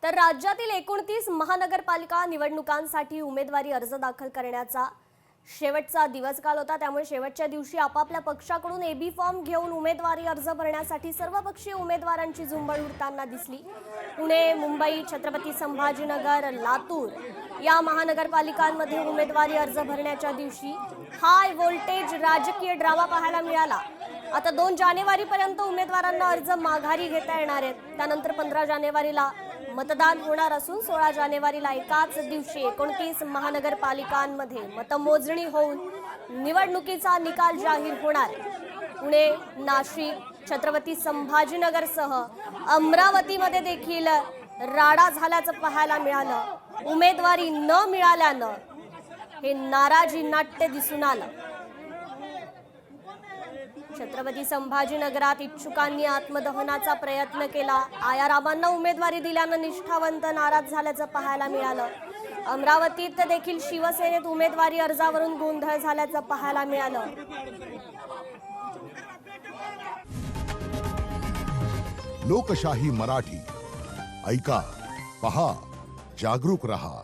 तर राज्यातील 29 महानगरपालिका निवडणुकांसाठी उमेदवारी अर्ज दाखल करण्याचा शेवटचा दिवस काल होता। त्यामुळे शेवटच्या दिवशी आपापल्या पक्षाकडून एबी फॉर्म घेऊन उमेदवारी अर्ज भरण्यासाठी सर्वपक्षीय उमेदवारांची झुंबड उडताना दिसली। पुणे, मुंबई, छत्रपती संभाजीनगर, लातूर या महानगरपालिकांमध्ये उमेदवारी अर्ज भरण्याच्या दिवशी हाय व्होल्टेज राजकीय ड्रामा पाहायला मिळाला। आता 2 जानेवारीपर्यंत उमेदवारांना अर्ज माघारी घेता येणार आहेत। त्यानंतर 15 जानेवारीला मतदान होणार असून 16 जानेवारीला एकाच दिवशी 29 महानगरपालिकांमध्ये मतमोजणी होऊन निवडणुकीचा निकाल जाहीर होणार आहे। पुणे, नाशिक, छत्रपती संभाजीनगरसह अमरावतीमध्ये देखील राडा झाल्याचं पाहायला मिळालं। उमेदवारी न मिळाल्यानं हे नाराजी नाट्य दिसून आलं। छत्रपती संभाजीनगरात इच्छुकांनी आत्मदहनाचा प्रयत्न केला। आयारामांना उमेदवारी दिल्यानं निष्ठावंत नाराज झाल्याचं पाहायला मिळालं। अमरावतीत देखील शिवसेनेत उमेदवारी अर्जावरून गोंधळ झाल्याचं पाहायला मिळालं। लोकशाही मराठी ऐका, पहा, जागरूक रहा।